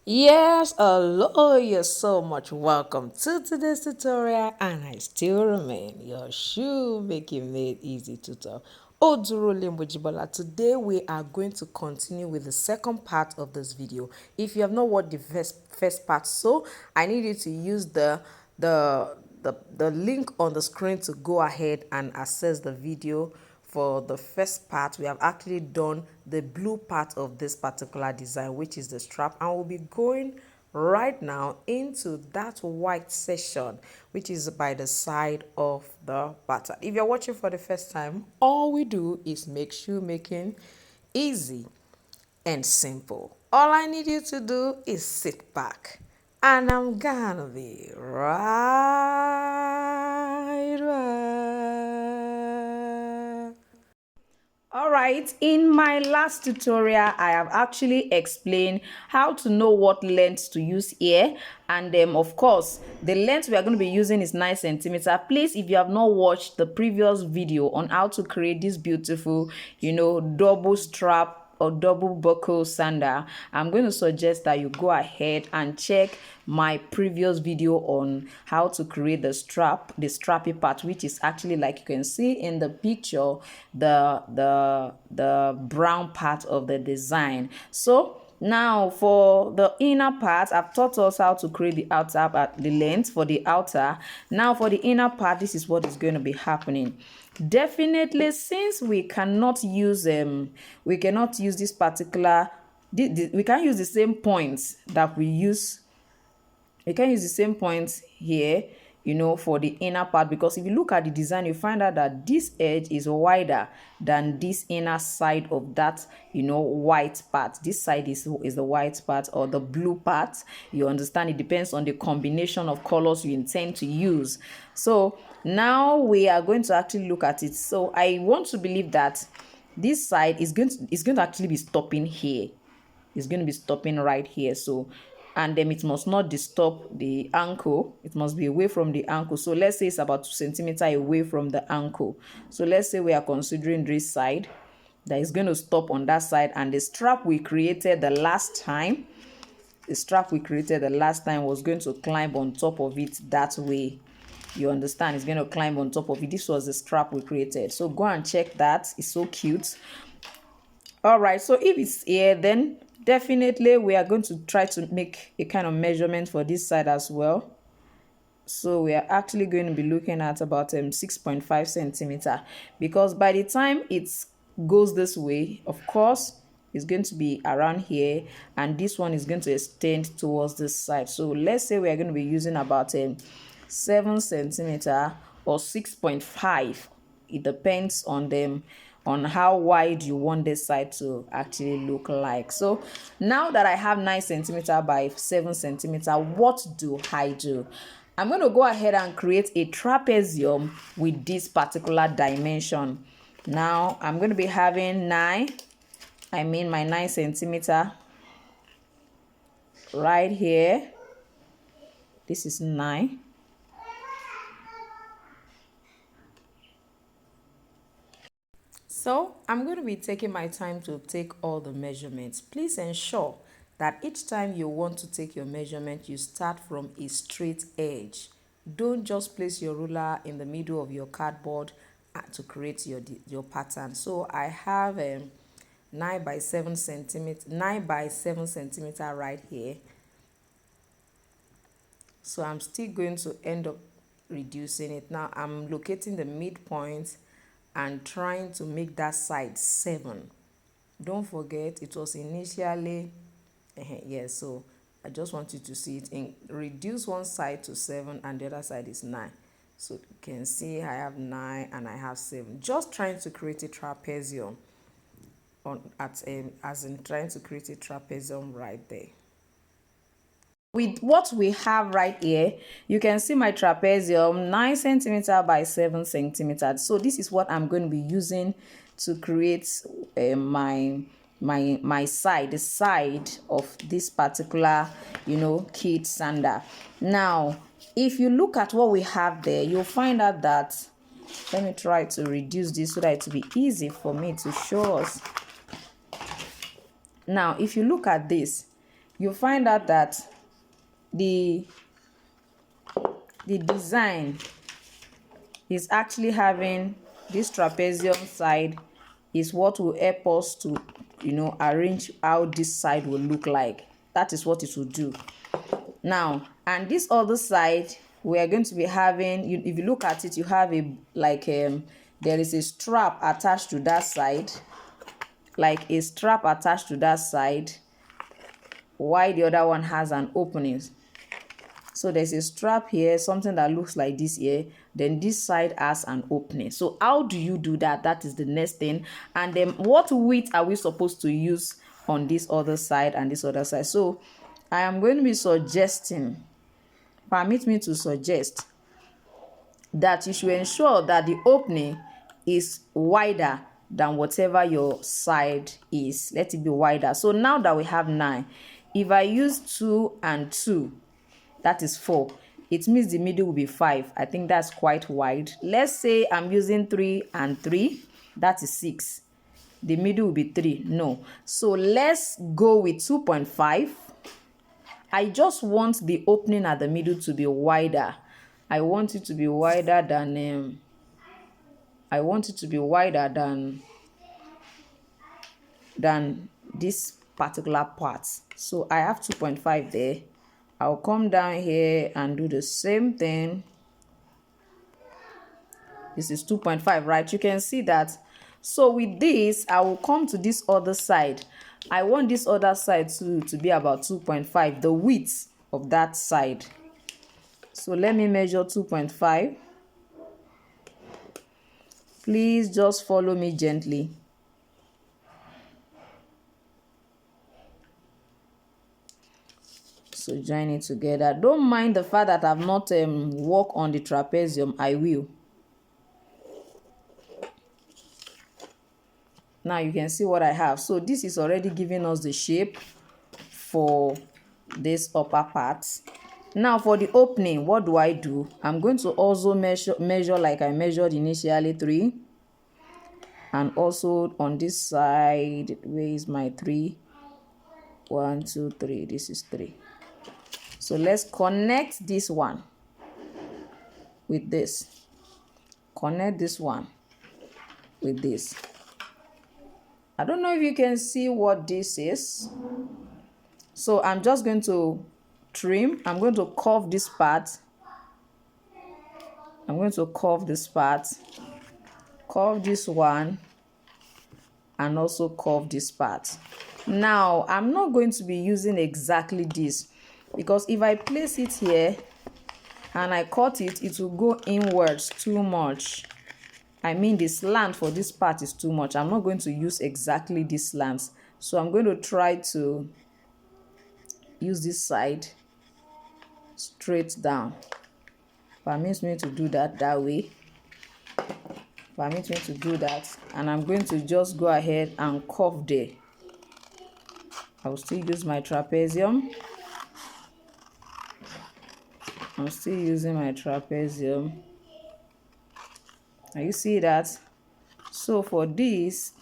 Yes, hello, you're so much welcome to today's tutorial, and I still remain your shoemaking made easy tutor, Oduro Limbojibola. Today we are going to continue with the second part of this video. If you have not watched the first part, so I need you to use the link on the screen to go ahead and access the video. For the first part, we have actually done the blue part of this particular design, which is the strap, and we'll be going right now into that white section, which is by the side of the pattern. If you're watching for the first time, all we do is make shoemaking easy and simple. All I need you to do is sit back, and I'm gonna be right back. Alright, in my last tutorial, I have actually explained how to know what length to use here. And of course, the length we are going to be using is 9 centimeters. Please, if you have not watched the previous video on how to create this beautiful, double strap or double buckle sandal, I'm going to suggest that you go ahead and check my previous video on how to create the strappy part, which is actually, like you can see in the picture, the brown part of the design. So now for the inner part, I've taught us how to create the outer part, the length for the outer. Now for the inner part, this is what is going to be happening. Definitely, since we cannot use this particular, we can't use the same points that we use. We can use the same points here, for the inner part, because if you look at the design, you find out that this edge is wider than this inner side of that, white part. This side is the white part or the blue part. You understand? It depends on the combination of colors you intend to use. So now we are going to actually look at it. So I want to believe that this side is going to actually be stopping here. It's going to be stopping right here. So, and then it must not disturb the ankle. It must be away from the ankle. So let's say it's about 2 centimeters away from the ankle. So let's say we are considering this side that is going to stop on that side, and the strap we created the last time was going to climb on top of it that way. You understand? It's going to climb on top of it. This was the strap we created. So go and check that. It's so cute. All right, so if it's here, then definitely we are going to try to make a kind of measurement for this side as well. So we are actually going to be looking at about 6.5 centimeter, because by the time it goes this way, of course, it's going to be around here, and this one is going to extend towards this side. So let's say we are going to be using about 7 centimeter or 6.5. It depends on them, on how wide you want this side to actually look like. So now that I have 9 centimeter by 7 centimeter, what do I do? I'm going to go ahead and create a trapezium with this particular dimension. Now I'm going to be having my 9 centimeter right here. This is 9. So I'm going to be taking my time to take all the measurements. Please ensure that each time you want to take your measurement, you start from a straight edge. Don't just place your ruler in the middle of your cardboard to create your pattern. So I have 9 by 7 centimeter right here. So I'm still going to end up reducing it. Now I'm locating the midpoint and trying to make that side 7. Don't forget, it was initially yes, so I just want you to see it in reduce one side to 7 and the other side is 9. So you can see I have 9 and I have 7. Just trying to create a trapezium as in trying to create a trapezium right there. With what we have right here, you can see my trapezium 9 centimeter by 7 centimeters. So this is what I'm going to be using to create my side, the side of this particular kid sandal. Now if you look at what we have there, you'll find out that, let me try to reduce this so that it will be easy for me to show us. Now if you look at this, you find out that the design is actually having this trapezium side is what will help us to, you know, arrange how this side will look like. That is what it will do. Now, and this other side, we are going to be having, if you look at it, you have a, like, there is a strap attached to that side, like a strap attached to that side, while the other one has an opening. So there's a strap here, something that looks like this here, then this side has an opening. So how do you do that? That is the next thing. And then what width are we supposed to use on this other side and this other side? So I am going to be suggesting, permit me to suggest, that you should ensure that the opening is wider than whatever your side is. Let it be wider. So now that we have 9, if I use 2 and 2, that is 4. It means the middle will be 5. I think that's quite wide. Let's say I'm using 3 and 3. That is 6. The middle will be 3. No. So let's go with 2.5. I just want the opening at the middle to be wider. I want it to be wider than this particular part. So I have 2.5 there. I'll come down here and do the same thing. This is 2.5, right? You can see that. So with this, I will come to this other side. I want this other side to be about 2.5, the width of that side. So let me measure 2.5. Please just follow me gently. So join it together. Don't mind the fact that I've not worked on the trapezium. I will. Now you can see what I have. So this is already giving us the shape for this upper part. Now for the opening, what do I do? I'm going to also measure like I measured initially, 3. And also on this side, where is my 3? 1, 2, 3. This is 3. So let's connect this one with this. Connect this one with this. I don't know if you can see what this is. So I'm just going to trim. I'm going to curve this part. I'm going to curve this part. Curve this one. And also curve this part. Now, I'm not going to be using exactly this, because if I place it here and I cut it, it will go inwards too much. I mean, the slant for this part is too much. I'm not going to use exactly this slant. So I'm going to try to use this side straight down. Permits me to do that way. Permits me to do that. And I'm going to just go ahead and curve there. I will still use my trapezium. I'm still using my trapezium. Now you see that? So for this,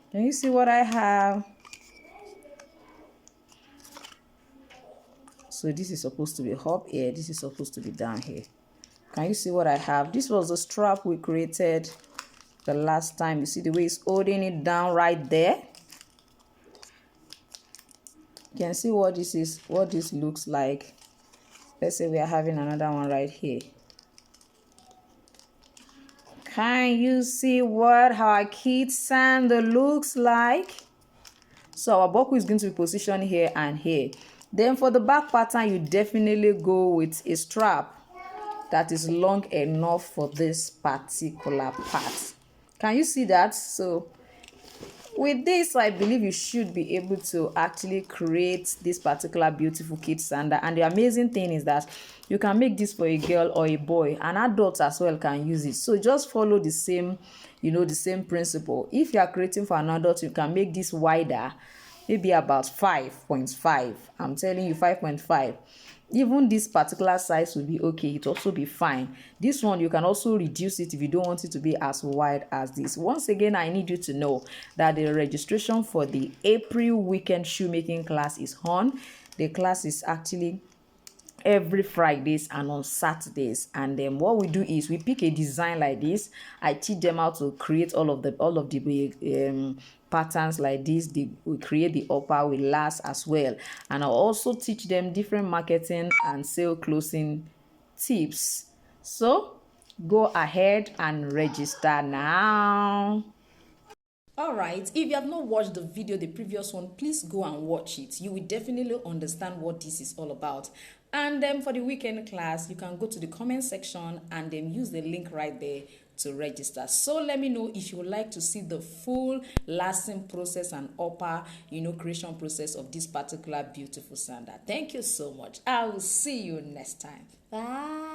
can you see what I have? So this is supposed to be up here. This is supposed to be down here. Can you see what I have? This was the strap we created the last time. You see the way it's holding it down right there? You can see what this is, what this looks like. Let's say we are having another one right here. Can you see what our kid sandal looks like? So our buckle is going to be positioned here and here. Then for the back pattern, you definitely go with a strap that is long enough for this particular part. Can you see that? So with this, I believe you should be able to actually create this particular beautiful kid sandal. And the amazing thing is that you can make this for a girl or a boy, and adults as well can use it. So just follow the same, the same principle. If you are creating for an adult, you can make this wider, maybe about 5.5. I'm telling you, 5.5. even this particular size will be okay. It also be fine. This one you can also reduce it if you don't want it to be as wide as this. Once again, I need you to know that the registration for the April weekend shoemaking class is on. The class is actually every Fridays and on Saturdays, and then what we do is we pick a design like this. I teach them how to create all of the patterns like this. We create the upper with last as well, and I'll also teach them different marketing and sale closing tips. So go ahead and register now. All right, if you have not watched the video, the previous one, please go and watch it. You will definitely understand what this is all about. And then for the weekend class, you can go to the comment section and then use the link right there to register. So let me know if you would like to see the full lasting process and upper, creation process of this particular beautiful sandal. Thank you so much. I will see you next time. Bye.